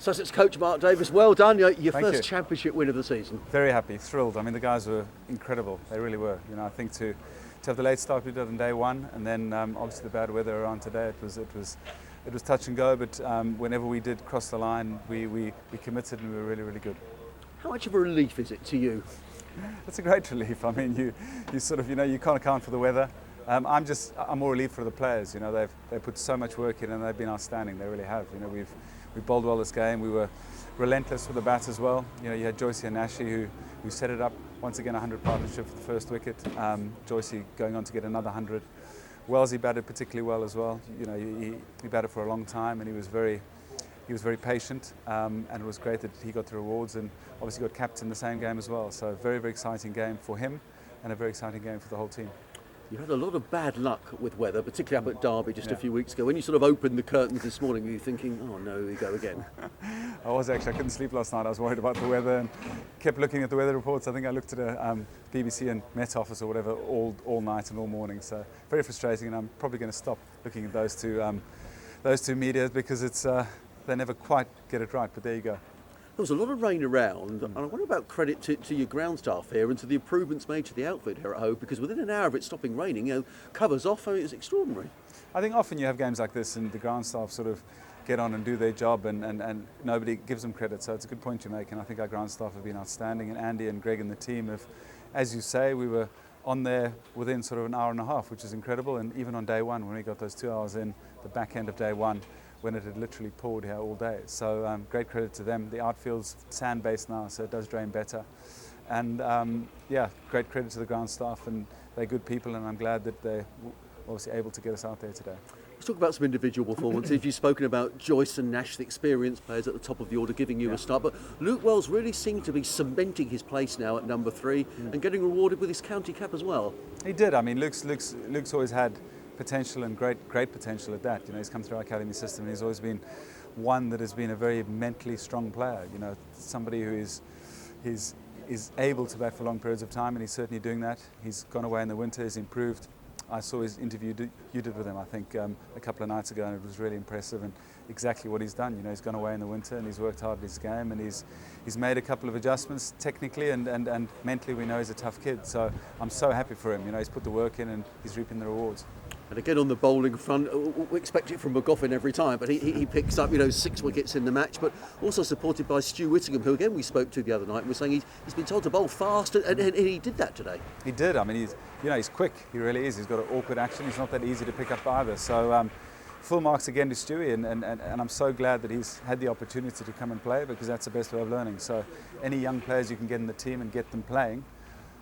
Sussex coach Mark Davis, well done. Your Thank first you. championship win of the season. Very happy, thrilled. I mean, the guys were incredible. They really were. You know, I think to have the late start we did on day one, and then obviously the bad weather around today, it was touch and go. But whenever we did cross the line, we committed and we were really, really good. How much of a relief is it to you? It's a great relief. I mean, you sort of, you know, you can't account for the weather. I'm more relieved for the players. You know, they've put so much work in and they've been outstanding. They really have. You know, we bowled well this game. We were relentless with the bats as well. You know, you had Joycey and Nashi who set it up once again, 100 partnership for the first wicket. Joycey going on to get another 100. Wellesley batted particularly well as well. You know, he batted for a long time and he was very patient, and it was great that he got the rewards and obviously got captain the same game as well. So very, very exciting game for him and a very exciting game for the whole team. You had a lot of bad luck with weather, particularly up at Derby just a few weeks ago. When you sort of opened the curtains this morning, were you thinking, oh no, we go again? I couldn't sleep last night. I was worried about the weather and kept looking at the weather reports. I think I looked at a BBC and Met Office or whatever all night and all morning. So very frustrating, and I'm probably going to stop looking at those two media because they never quite get it right. But there you go. There was a lot of rain around, and I wonder about credit to your ground staff here and to the improvements made to the outfit here at Hove, because within an hour of it stopping raining, you know, covers off. I mean, it's extraordinary. I think often you have games like this and the ground staff sort of get on and do their job and nobody gives them credit. So it's a good point you make, and I think our ground staff have been outstanding, and Andy and Greg and the team have, as you say, we were on there within sort of an hour and a half, which is incredible. And even on day one, when we got those 2 hours in, the back end of day one, when it had literally poured here all day. So great credit to them. The outfield's sand-based now, so it does drain better. And great credit to the ground staff, and they're good people, and I'm glad that they're obviously able to get us out there today. Let's talk about some individual performances. You've spoken about Joyce and Nash, the experienced players at the top of the order, giving you a start. But Luke Wells really seemed to be cementing his place now at number 3 and getting rewarded with his county cap as well. He did. I mean, Luke's always had potential and great potential at that. You know, he's come through our academy system and he's always been one that has been a very mentally strong player. You know, somebody who is able to bat for long periods of time, and he's certainly doing that. He's gone away in the winter, he's improved. I saw his interview you did with him, I think, a couple of nights ago, and it was really impressive and exactly what he's done. You know, he's gone away in the winter and he's worked hard at his game, and he's made a couple of adjustments technically and mentally. We know he's a tough kid, so I'm so happy for him. You know, he's put the work in and he's reaping the rewards. And again on the bowling front, we expect it from McGoffin every time, but he picks up 6 wickets in the match, but also supported by Stu Whittingham, who again we spoke to the other night, and was saying he's been told to bowl fast, and he did that today. He did. I mean, he's quick. He really is. He's got an awkward action. He's not that easy to pick up either. So full marks again to Stewie, and I'm so glad that he's had the opportunity to come and play, because that's the best way of learning. So any young players you can get in the team and get them playing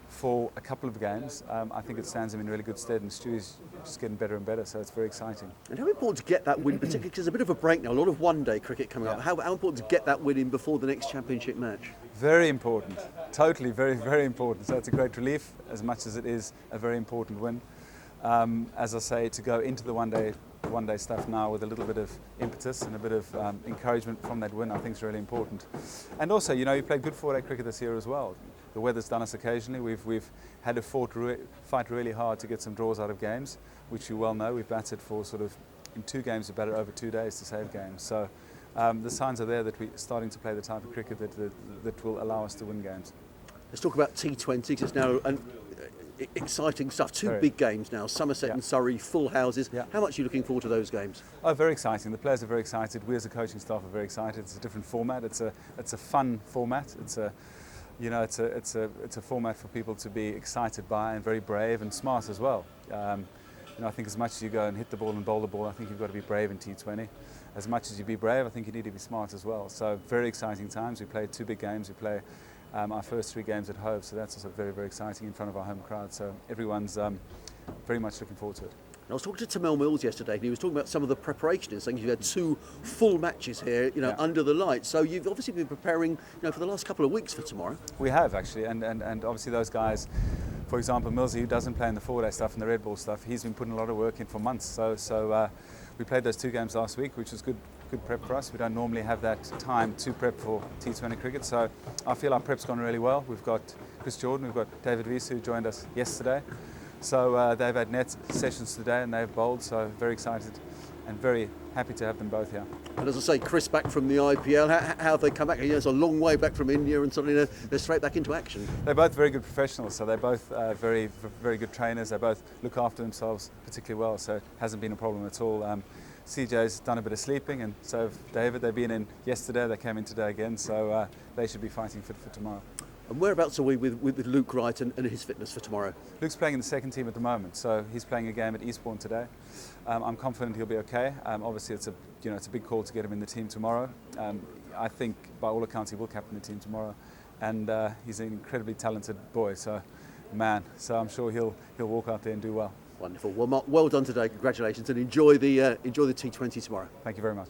for a couple of games, I think it stands him in really good stead, and Stewie's just getting better and better, so it's very exciting. And how important to get that win, particularly because there's a bit of a break now, a lot of one-day cricket coming up. How important to get that win in before the next championship match? Very important, totally, very, very important. So it's a great relief, as much as it is a very important win. As I say, to go into the one-day stuff now with a little bit of impetus and a bit of encouragement from that win, I think is really important. And also, you know, you played good four-day cricket this year as well. The weather's done us occasionally. We've had to fight really hard to get some draws out of games, which you well know. We've batted for sort of, in 2 games, we've batted over 2 days to save games. So the signs are there that we're starting to play the type of cricket that will allow us to win games. Let's talk about T20, because it's now exciting stuff. 2 big games now, Somerset and Surrey, full houses. How much are you looking forward to those games? Oh, very exciting. The players are very excited. We as a coaching staff are very excited. It's a different format. It's a fun format. It's a format for people to be excited by, and very brave and smart as well. You know, I think as much as you go and hit the ball and bowl the ball, I think you've got to be brave in T20. As much as you be brave, I think you need to be smart as well. So very exciting times. We played 2 big games. We play our first 3 games at Hove, so that's also very, very exciting in front of our home crowd. So everyone's very much looking forward to it. I was talking to Tamel Mills yesterday, and he was talking about some of the preparation and saying you've had 2 full matches here, under the lights. So you've obviously been preparing, for the last couple of weeks for tomorrow. We have, actually, and obviously those guys, for example, Millsy, who doesn't play in the 4-day stuff and the red ball stuff, he's been putting a lot of work in for months. So we played those 2 games last week, which was good prep for us. We don't normally have that time to prep for T20 cricket, so I feel our prep's gone really well. We've got Chris Jordan, we've got David Wiese, who joined us yesterday. So they've had net sessions today and they've bowled, so very excited. and very happy to have them both here. And as I say, Chris back from the IPL, how have they come back? It's a long way back from India, and suddenly they're straight back into action. They're both very good professionals, so they're both very good trainers. They both look after themselves particularly well, so it hasn't been a problem at all. CJ's done a bit of sleeping, and so have David. They've been in yesterday, they came in today again, so they should be fighting fit for tomorrow. And whereabouts are we with Luke Wright and his fitness for tomorrow? Luke's playing in the second team at the moment, so he's playing a game at Eastbourne today. I'm confident he'll be okay. Obviously, it's a big call to get him in the team tomorrow. I think, by all accounts, he will captain the team tomorrow, and he's an incredibly talented boy. So I'm sure he'll walk out there and do well. Wonderful. Well, Mark, well done today. Congratulations, and enjoy the T20 tomorrow. Thank you very much.